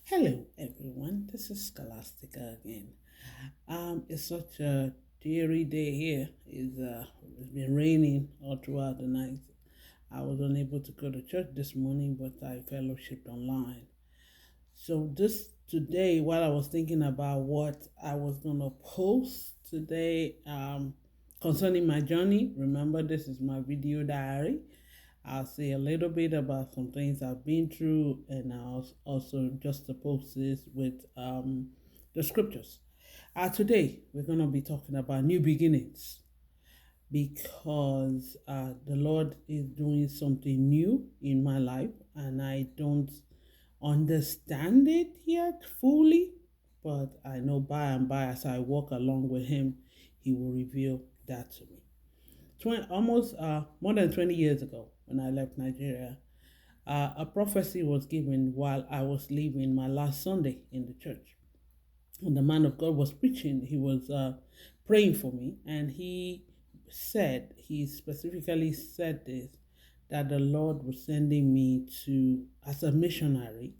Hello, everyone. This is Scholastica again. It's such a dreary day here. It's been raining all throughout the night. I was unable to go to church this morning, but I fellowshipped online. So this today, while I was thinking about what I was gonna post today, concerning my journey. Remember, this is my video diary. I'll say a little bit about some things I've been through, and I'll also just post this with the scriptures. Today, we're going to be talking about new beginnings because the Lord is doing something new in my life, and I don't understand it yet fully, but I know by and by as I walk along with Him, He will reveal that to me. Almost more than 20 years ago, when I left Nigeria, a prophecy was given while I was leaving my last Sunday in the church. When the man of God was preaching, he was praying for me, and he specifically said this, that the Lord was sending me as a missionary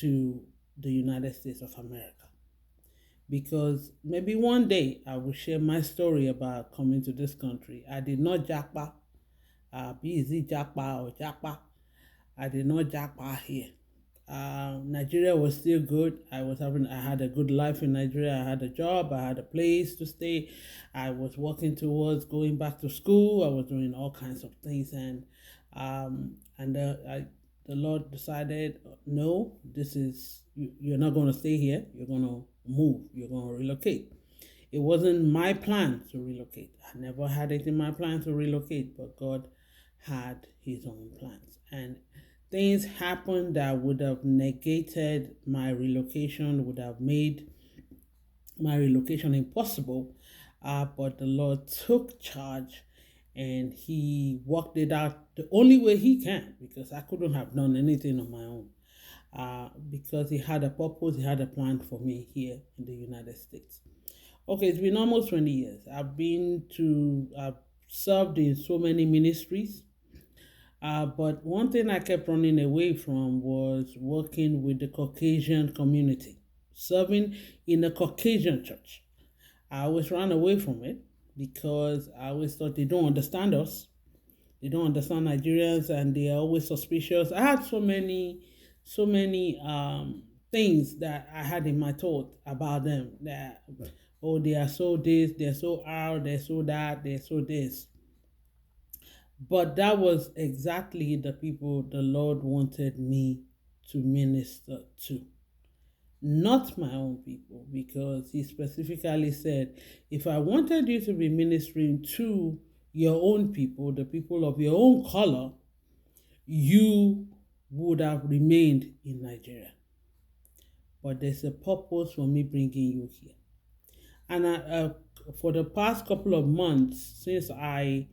to the United States of America. Because maybe one day I will share my story about coming to this country. I did not jackpot, be it jackpot or jackpot. I did not jackpot here. Nigeria was still good. I had a good life in Nigeria. I had a job. I had a place to stay. I was working towards going back to school. I was doing all kinds of things, the Lord decided, no, you're not going to stay here. You're going to move. You're going to relocate. It wasn't my plan to relocate. I never had it in my plan to relocate, but God had His own plans, and things happened that would have negated my relocation, would have made my relocation impossible. But the Lord took charge, and He worked it out the only way He can, because I couldn't have done anything on my own. Because He had a purpose, He had a plan for me here in the United States. Okay, it's been almost 20 years. I've served in so many ministries. But one thing I kept running away from was working with the Caucasian community, serving in a Caucasian church. I always ran away from it because I always thought they don't understand us. They don't understand Nigerians, and they are always suspicious. I had so many things that I had in my thought about them, that, oh, they are so this, they're so out, they're so that, they're so this. But that was exactly the people the Lord wanted me to minister to. Not my own people, because He specifically said, if I wanted you to be ministering to your own people, the people of your own color, you would have remained in Nigeria. But there's a purpose for me bringing you here. And for the past couple of months, since I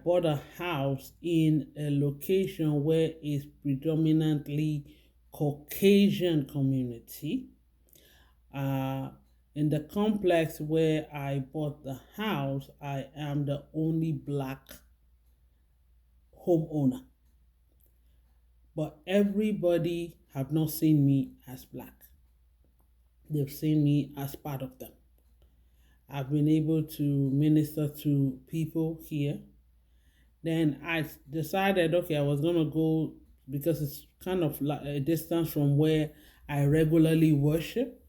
bought a house in a location where it's predominantly Caucasian community. In the complex where I bought the house, I am the only black homeowner. But everybody have not seen me as black. They've seen me as part of them. I've been able to minister to people here. Then I decided, okay, I was going to go, because it's kind of like a distance from where I regularly worship,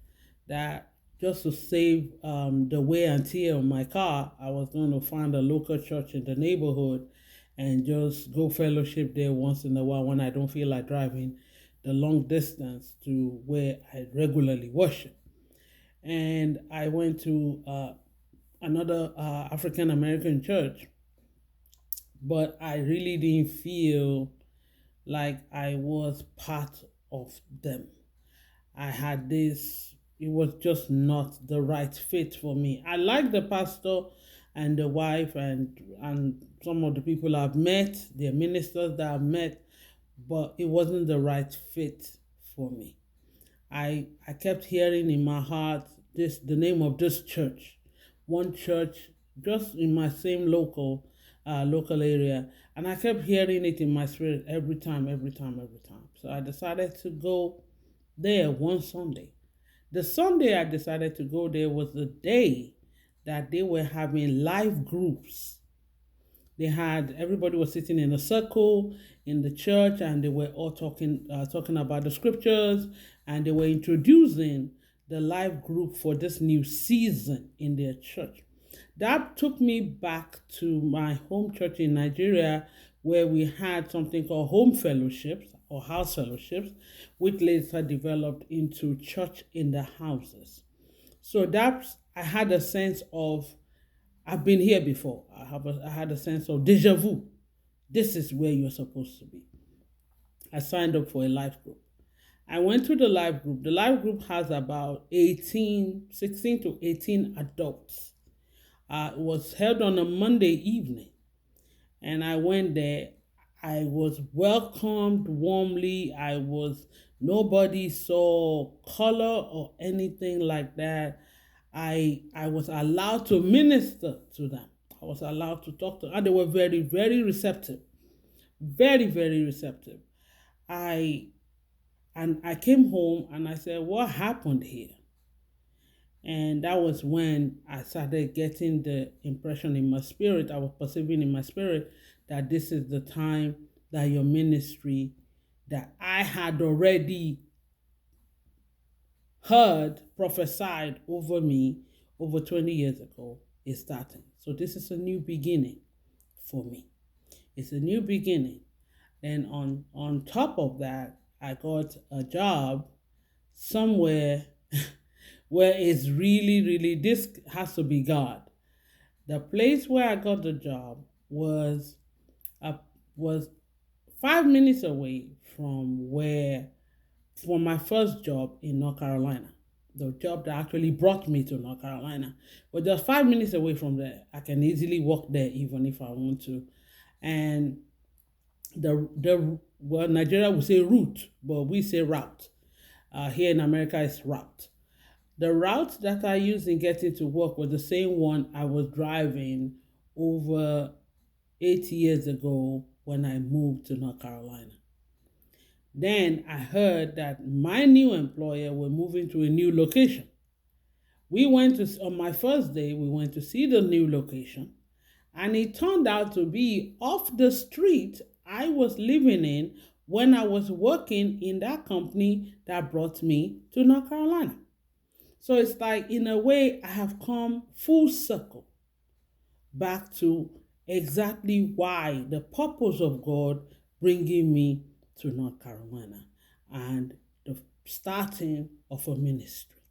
that just to save the wear and tear on my car, I was going to find a local church in the neighborhood and just go fellowship there once in a while when I don't feel like driving the long distance to where I regularly worship. And I went to another African American church, but I really didn't feel like I was part of them. I had this, it was just not the right fit for me. I like the pastor and the wife and some of the people I've met, the ministers that I've met, but it wasn't the right fit for me. I kept hearing in my heart the name of this church, one church just in my same local area, and I kept hearing it in my spirit every time. So I decided to go there one Sunday. The Sunday I decided to go there was the day that they were having live groups. They had everybody was sitting in a circle in the church, and they were all talking about the scriptures, and they were introducing the live group for this new season in their church. That took me back to my home church in Nigeria, where we had something called home fellowships or house fellowships, which later developed into church in the houses. So that's I had a sense of I've been here before. I had a sense of deja vu. This is where you're supposed to be. I signed up for a life group. I went to the life group. The life group has about 16 to 18 adults. It was held on a Monday evening, and I went there. I was welcomed warmly. Nobody saw color or anything like that. I was allowed to minister to them. I was allowed to talk to them, and they were very, very receptive. Very, very receptive. I I came home and I said, what happened here? And that was when I started getting the impression in my spirit, I was perceiving in my spirit that this is the time that your ministry that I had already heard prophesied over me over 20 years ago is starting. So this is a new beginning for me. It's a new beginning. And on top of that, I got a job somewhere where it's really, really, this has to be God. The place where I got the job was 5 minutes away from my first job in North Carolina. The job that actually brought me to North Carolina. But just 5 minutes away from there. I can easily walk there even if I want to. And well, Nigeria would say route, but we say route. Here in America, it's route. The route that I used in getting to work was the same one I was driving over 8 years ago when I moved to North Carolina. Then I heard that my new employer were moving to a new location. On my first day, we went to see the new location, and it turned out to be off the street I was living in when I was working in that company that brought me to North Carolina. So it's like, in a way, I have come full circle back to exactly why the purpose of God bringing me to North Carolina and the starting of a ministry.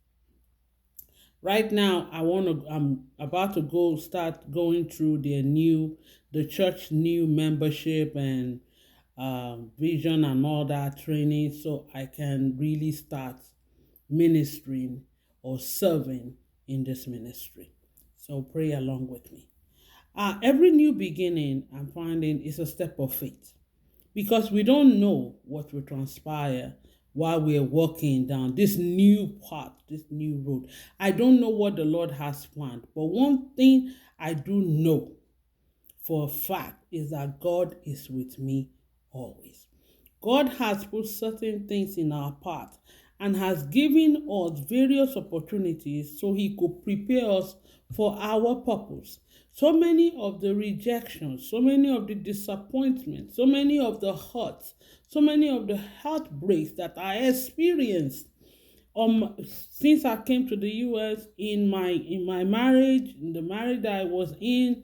Right now, I'm about to start going through the church new membership and vision and all that training, so I can really start ministering or serving in this ministry. So pray along with me. Every new beginning, I'm finding, is a step of faith, because we don't know what will transpire while we're walking down this new path, this new road. I don't know what the Lord has planned, but one thing I do know for a fact is that God is with me always. God has put certain things in our path and has given us various opportunities so he could prepare us for our purpose. So many of the rejections, so many of the disappointments, so many of the hurts, so many of the heartbreaks that I experienced since I came to the US, in my marriage, in the marriage that I was in,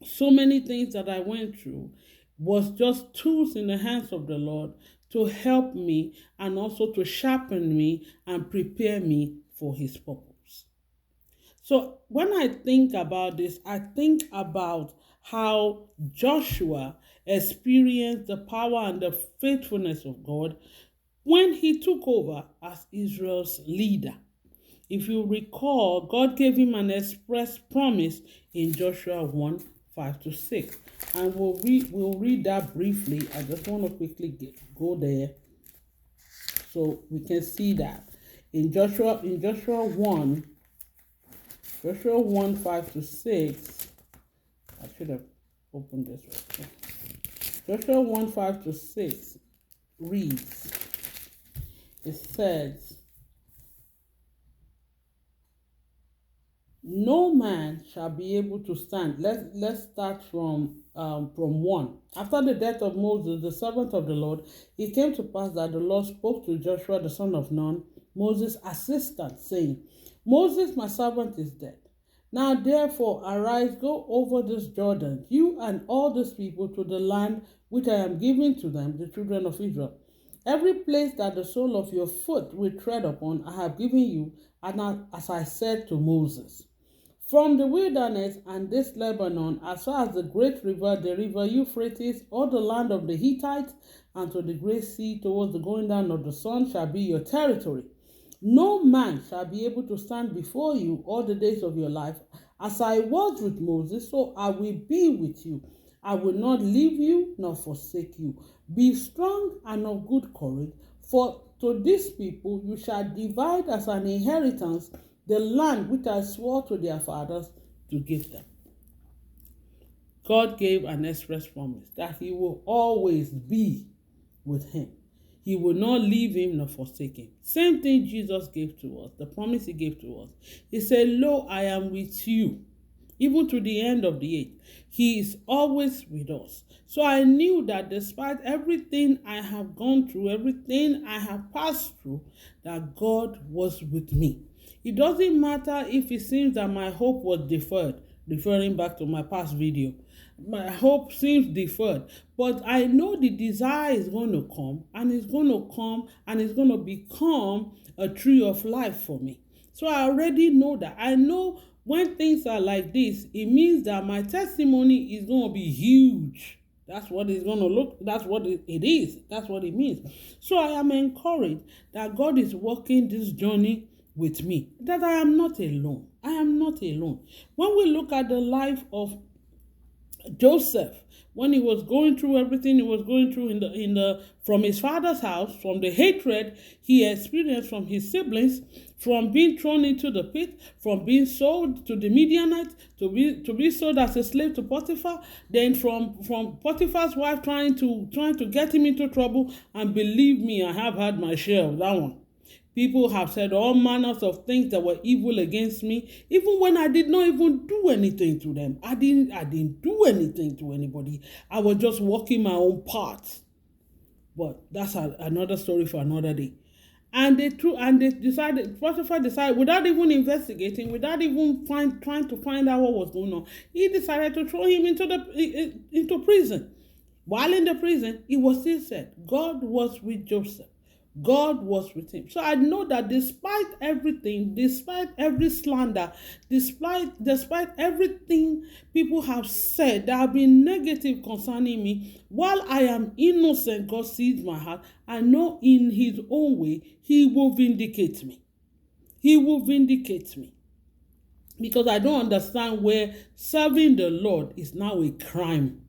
so many things that I went through was just tools in the hands of the Lord to help me and also to sharpen me and prepare me for his purpose. So when I think about this, I think about how Joshua experienced the power and the faithfulness of God when he took over as Israel's leader. If you recall, God gave him an express promise in Joshua 1:5-6. And we'll read that briefly. I just want to quickly go there so we can see that. In Joshua 1:5-6, I should have opened this one. Joshua 1:5-6 reads, it says, no man shall be able to stand. Let's start from 1. After the death of Moses, the servant of the Lord, it came to pass that the Lord spoke to Joshua the son of Nun, Moses' assistant, saying, Moses, my servant, is dead. Now therefore arise, go over this Jordan, you and all these people, to the land which I am giving to them, the children of Israel. Every place that the sole of your foot will tread upon, I have given you, and as I said to Moses. From the wilderness and this Lebanon, as far as the great river, the river Euphrates, all the land of the Hittites, and to the great sea towards the going down of the sun, shall be your territory. No man shall be able to stand before you all the days of your life. As I was with Moses, so I will be with you. I will not leave you nor forsake you. Be strong and of good courage, for to these people you shall divide as an inheritance the land which I swore to their fathers to give them. God gave an express promise that he will always be with him. He will not leave him nor forsake him. Same thing Jesus gave to us, the promise he gave to us. He said, lo, I am with you, even to the end of the age. He is always with us. So I knew that despite everything I have gone through, everything I have passed through, that God was with me. It doesn't matter if it seems that my hope was deferred, referring back to my past video. My hope seems deferred, but I know the desire is going to come, and it's going to come, and it's going to become a tree of life for me. So I already know that. I know when things are like this, it means that my testimony is going to be huge. That's what it's going to look, that's what it is. That's what it means. So I am encouraged that God is working this journey with me, that I am not alone. I am not alone. When we look at the life of Joseph, when he was going through everything he was going through in the from his father's house, from the hatred he experienced from his siblings, from being thrown into the pit, from being sold to the Midianites, to be sold as a slave to Potiphar, then from Potiphar's wife trying to get him into trouble. And believe me, I have had my share of that one. People have said all manners of things that were evil against me, even when I did not even do anything to them. I didn't do anything to anybody. I was just walking my own path. But that's another story for another day. And they decided, Potiphar decided, without even investigating, without even trying to find out what was going on, he decided to throw him into prison. While in the prison, it was still said, God was with Joseph. God was with him. So I know that despite everything, despite every slander, despite everything people have said that have been negative concerning me, while I am innocent, God sees my heart. I know in his own way, he will vindicate me. He will vindicate me. Because I don't understand where serving the Lord is now a crime.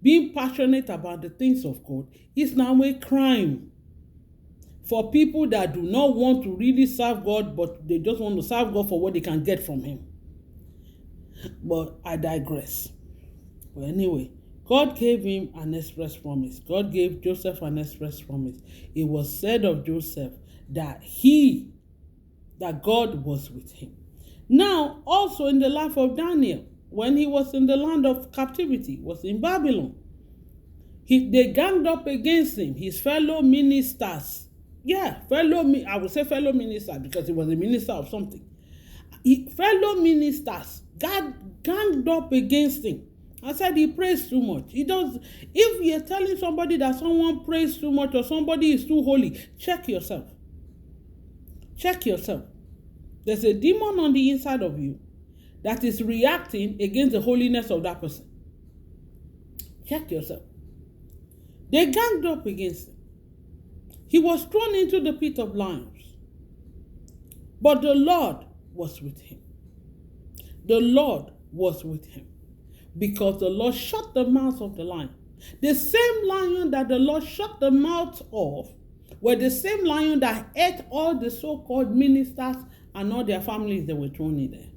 Being passionate about the things of God is now a crime. For people that do not want to really serve God, but they just want to serve God for what they can get from him. But I digress. But anyway, God gave him an express promise. God gave Joseph an express promise. It was said of Joseph that God was with him. Now, also in the life of Daniel, when he was in the land of captivity, was in Babylon, they ganged up against him, his fellow ministers. Yeah, I would say fellow minister because he was a minister of something. Fellow ministers ganged up against him. I said he prays too much. If you're telling somebody that someone prays too much or somebody is too holy, check yourself. Check yourself. There's a demon on the inside of you that is reacting against the holiness of that person. Check yourself. They ganged up against him. He was thrown into the pit of lions. But the Lord was with him. The Lord was with him. Because the Lord shut the mouth of the lion. The same lion that the Lord shut the mouth of were the same lion that ate all the so-called ministers and all their families that were thrown in there.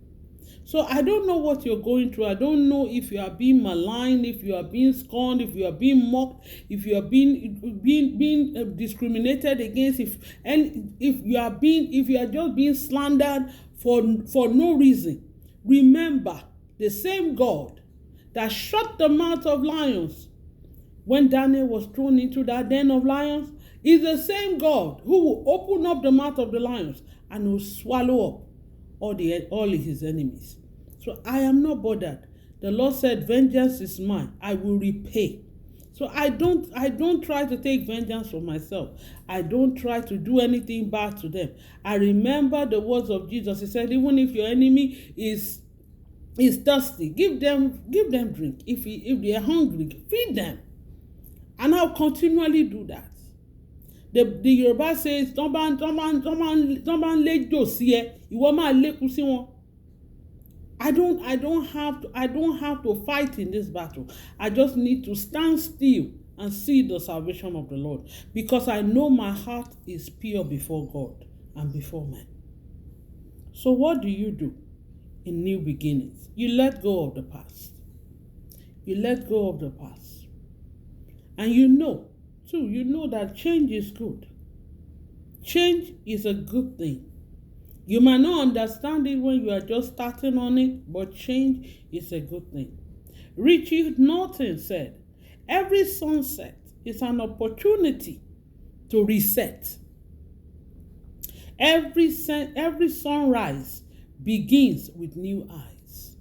So I don't know what you're going through. I don't know if you are being maligned, if you are being scorned, if you are being mocked, if you are being discriminated against, if you are just being slandered for no reason. Remember, the same God that shut the mouth of lions when Daniel was thrown into that den of lions is the same God who will open up the mouth of the lions and will swallow up all his enemies. So I am not bothered. The Lord said, vengeance is mine, I will repay. So I don't try to take vengeance for myself. I don't try to do anything bad to them. I remember the words of Jesus. He said, even if your enemy is thirsty, give them drink. If they are hungry, feed them. And I'll continually do that. The Yoruba says, "Tọ́ bá ń léjò sí ẹ, ìwọ máa lékún sí wọn." I don't have to fight in this battle. I just need to stand still and see the salvation of the Lord, because I know my heart is pure before God and before men. So what do you do in new beginnings? You let go of the past. You let go of the past. And you know that change is good. Change is a good thing. You might not understand it when you are just starting on it, but change is a good thing. Richard Norton said, every sunset is an opportunity to reset. Every sunrise begins with new eyes.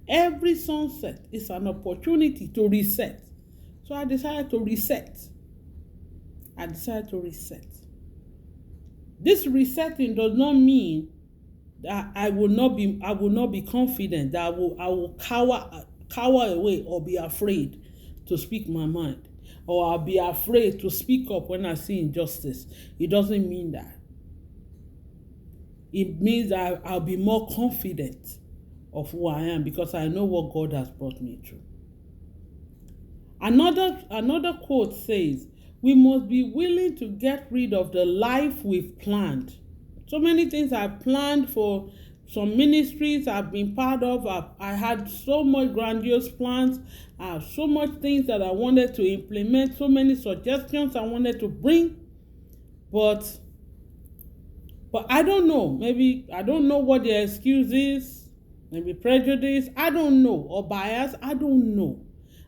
Every sunset is an opportunity to reset. So I decided to reset. This resetting does not mean that I will not be confident, that I will cower away or be afraid to speak my mind, or I'll be afraid to speak up when I see injustice. It doesn't mean that. It means that I'll be more confident of who I am, because I know what God has brought me through. Another quote says, we must be willing to get rid of the life we've planned. So many things I've planned for some ministries I've been part of. I had so much grandiose plans. I have so much things that I wanted to implement, so many suggestions I wanted to bring. But I don't know. Maybe I don't know what the excuse is. Maybe prejudice. I don't know. Or bias. I don't know.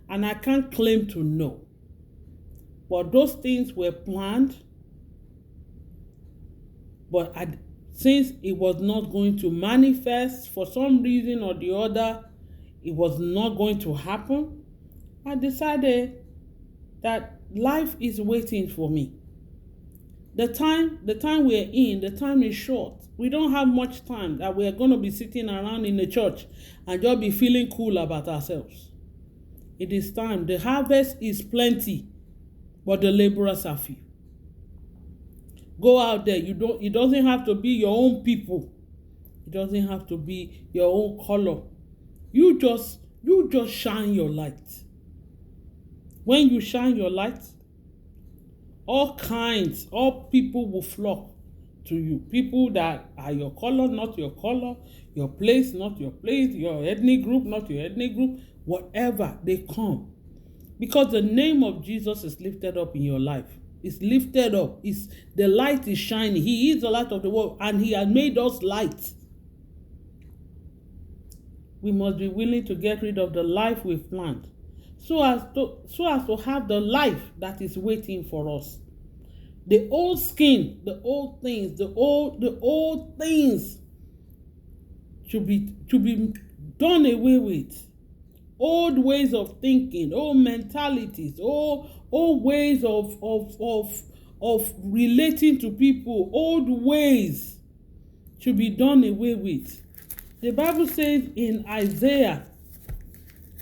And I can't claim to know. But those things were planned. But since it was not going to manifest for some reason or the other, it was not going to happen, I decided that life is waiting for me. The time we're in, the time is short. We don't have much time that we're going to be sitting around in the church and just be feeling cool about ourselves. It is time. The harvest is plenty, but the laborers are few. Go out there. It doesn't have to be your own people. It doesn't have to be your own color. You just shine your light. When you shine your light, all people will flock to you. People that are your color, not your color, your place, not your place, your ethnic group, not your ethnic group, whatever, they come. Because the name of Jesus is lifted up in your life. It's lifted up. The light is shining. He is the light of the world, and he has made us light. We must be willing to get rid of the life we've planned, so as to have the life that is waiting for us. The old skin, the old things, the old things should be done away with. Old ways of thinking, old mentalities, old ways of relating to people, old ways should be done away with. The Bible says in Isaiah,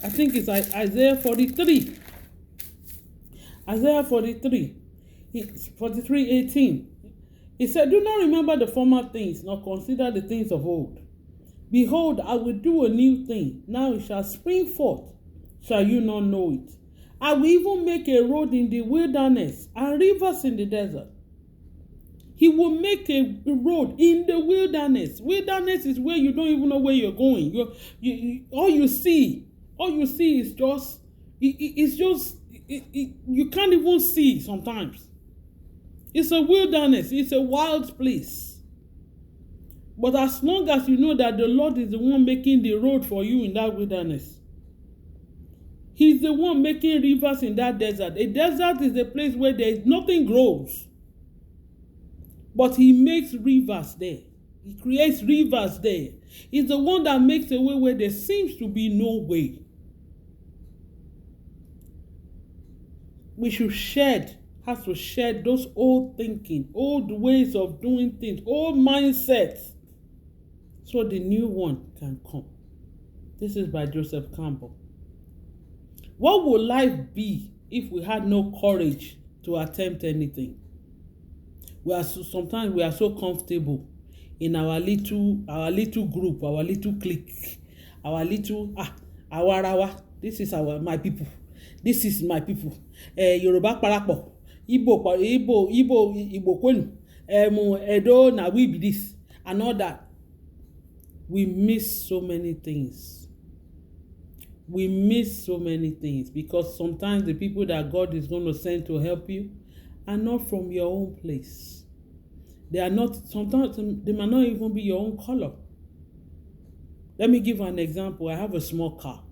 I think it's Isaiah 43. Isaiah 43, 43:18. It said, do not remember the former things, nor consider the things of old. Behold, I will do a new thing. Now it shall spring forth. Shall you not know it? I will even make a road in the wilderness and rivers in the desert. He will make a road in the wilderness. Wilderness is where you don't even know where you're going. All you see is just, you can't even see sometimes. It's a wilderness. It's a wild place. But as long as you know that the Lord is the one making the road for you in that wilderness, He's the one making rivers in that desert. A desert is a place where nothing grows. But He makes rivers there. He creates rivers there. He's the one that makes a way where there seems to be no way. We should have to shed those old thinking, old ways of doing things, old mindsets, so the new one can come. This is by Joseph Campbell. What would life be if we had no courage to attempt anything? Sometimes we are so comfortable in our little group, our little clique, our little our. This is my people. This is my people. Yoruba Parapo, Igbo Kwenu, Edo na we be this and all that. We miss so many things. We miss so many things because sometimes the people that God is going to send to help you are not from your own place. They are not, sometimes they might not even be your own color. Let me give an example. I have a small car.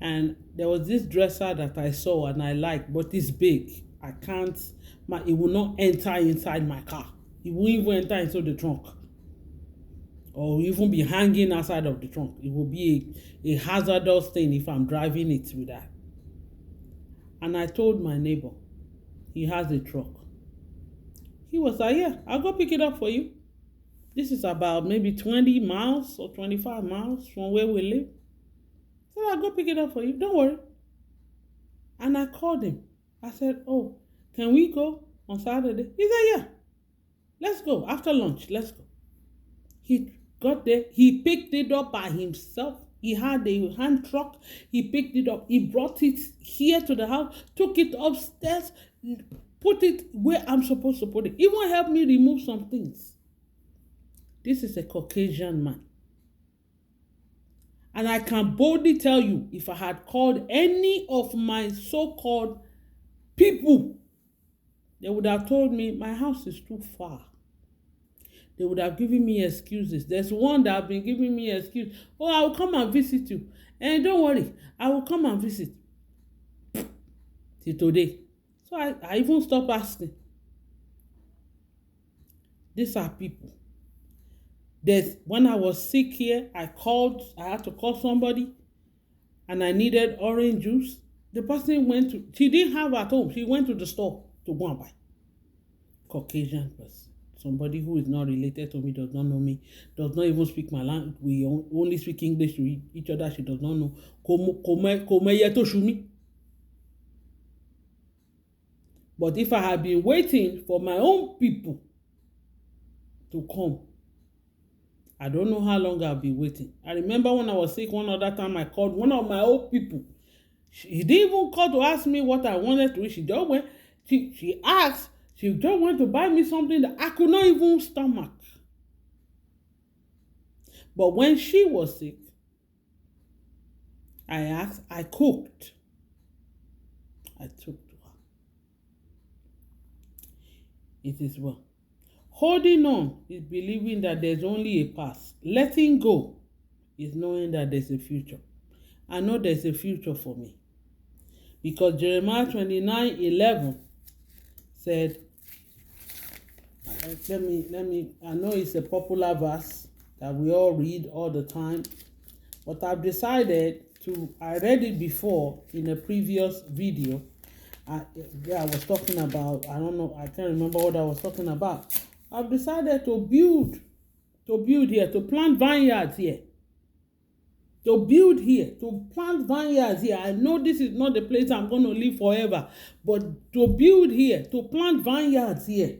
And there was this dresser that I saw and I liked, but it's big. It will not enter inside my car. It won't even enter into the trunk. Or even be hanging outside of the trunk. It will be a hazardous thing if I'm driving it with that. And I told my neighbor, he has a truck. He was like, yeah, I'll go pick it up for you. This is about maybe 20 miles or 25 miles from where we live. So I'll go pick it up for you. Don't worry. And I called him. I said, oh, can we go on Saturday? He said, yeah. Let's go. After lunch, let's go. He got there. He picked it up by himself. He had a hand truck. He picked it up. He brought it here to the house, took it upstairs, put it where I'm supposed to put it. Even helped me remove some things. This is a Caucasian man. And I can boldly tell you, if I had called any of my so-called people, they would have told me, my house is too far. They would have given me excuses. There's one that have been giving me excuse. Oh, I will come and visit you. And don't worry, I will come and visit. Till today. So I even stopped asking. These are people. When I was sick here, I had to call somebody, and I needed orange juice. The person she didn't have at home. She went to the store to go and buy. Caucasian person. Somebody who is not related to me, does not know me, does not even speak my language. We only speak English to each other. She does not know. But if I had been waiting for my own people to come, I don't know how long I'll be waiting. I remember when I was sick one other time, I called one of my old people. She didn't even call to ask me what I wanted to eat. She just went, she asked, she just went to buy me something that I could not even stomach. But when she was sick, I cooked. I took to her. It is well. Holding on is believing that there's only a past. Letting go is knowing that there's a future. I know there's a future for me. Because Jeremiah 29:11 said, let me, I know it's a popular verse that we all read all the time, but I've decided I read it before in a previous video. I was talking about, I don't know, I can't remember what I was talking about. I've decided to build here, to plant vineyards here. To build here, to plant vineyards here. I know this is not the place I'm going to live forever, but to build here, to plant vineyards here.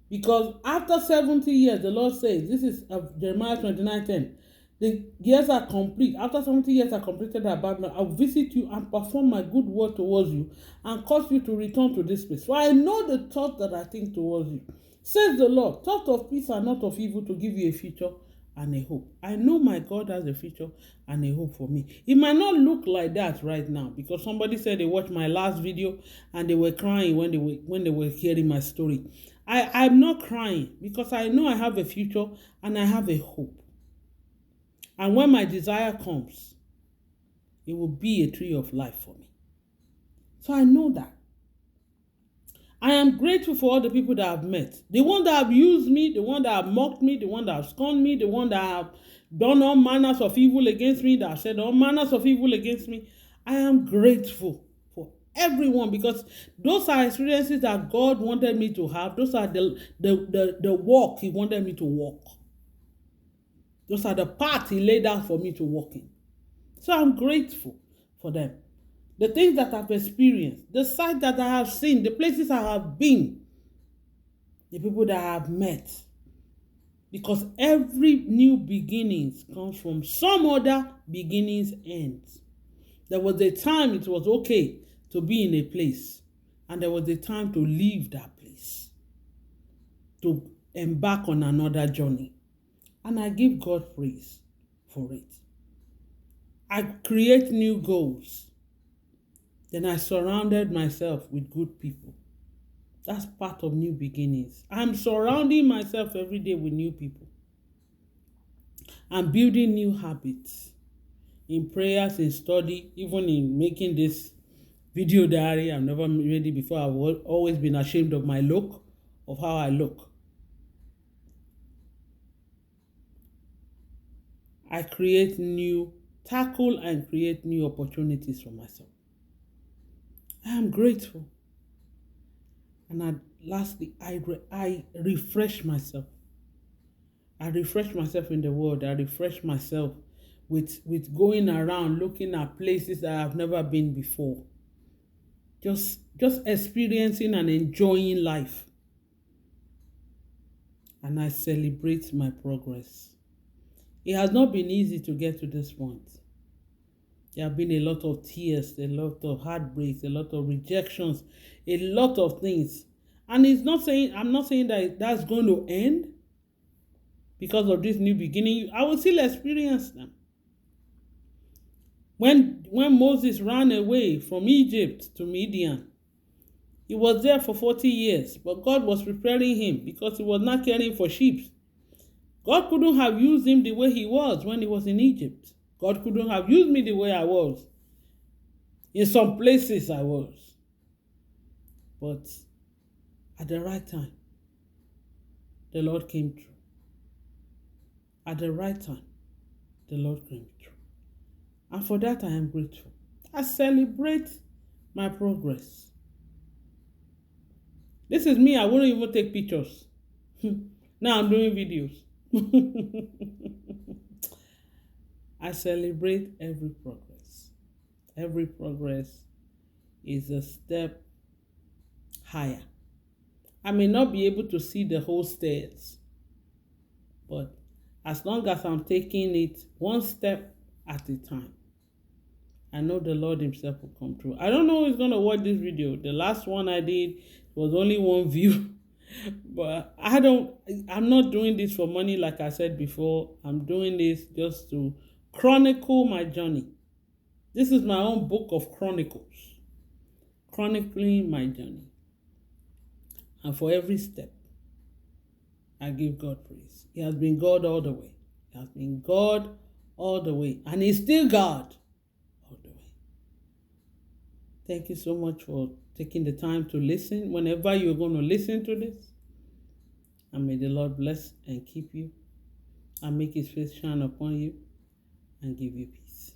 Because after 70 years, the Lord says, this is Jeremiah 29:10, The years are complete. After 70 years are completed about me, I will visit you and perform my good word towards you and cause you to return to this place. For I know the thoughts that I think towards you, says the Lord, thoughts of peace and not of evil, to give you a future and a hope. I know my God has a future and a hope for me. It might not look like that right now, because somebody said they watched my last video and they were crying when they were hearing my story. I'm not crying, because I know I have a future and I have a hope. And when my desire comes, it will be a tree of life for me. So I know that. I am grateful for all the people that I've met. The one that have used me, the one that have mocked me, the one that have scorned me, the one that have done all manners of evil against me, that have said all manners of evil against me. I am grateful for everyone, because those are experiences that God wanted me to have. Those are the walk He wanted me to walk. Those are the paths He laid out for me to walk in. So I'm grateful for them. The things that I've experienced, the sights that I have seen, the places I have been, the people that I have met. Because every new beginnings comes from some other beginnings ends. There was a time it was okay to be in a place, and there was a time to leave that place, to embark on another journey. And I give God praise for it. I create new goals. Then I surrounded myself with good people. That's part of new beginnings. I'm surrounding myself every day with new people. I'm building new habits in prayers, in study, even in making this video diary. I've never made it before. I've always been ashamed of my look, of how I look. I tackle and create new opportunities for myself. I am grateful. And lastly, I refresh myself. I refresh myself in the world. I refresh myself with going around looking at places that I've never been before. Just experiencing and enjoying life. And I celebrate my progress. It has not been easy to get to this point. There have been a lot of tears, a lot of heartbreaks, a lot of rejections, a lot of things. And I'm not saying that that's going to end because of this new beginning. I will still experience them. When Moses ran away from Egypt to Midian, he was there for 40 years, but God was preparing him because he was not caring for sheep. God couldn't have used him the way he was when he was in Egypt. God couldn't have used me the way I was. In some places I was. But at the right time, the Lord came through. At the right time, the Lord came through. And for that I am grateful. I celebrate my progress. This is me. I wouldn't even take pictures. Now I'm doing videos. I celebrate every progress. Every progress is a step higher. I may not be able to see the whole stairs, but as long as I'm taking it one step at a time, I know the Lord Himself will come through. I don't know who's going to watch this video. The last one I did was only one view. But I'm not doing this for money like I said before. I'm doing this just to chronicle my journey. This is my own book of chronicles. Chronicling my journey. And for every step, I give God praise. He has been God all the way. He has been God all the way. And He's still God all the way. Thank you so much for taking the time to listen. Whenever you're going to listen to this, and may the Lord bless and keep you and make His face shine upon you and give you peace.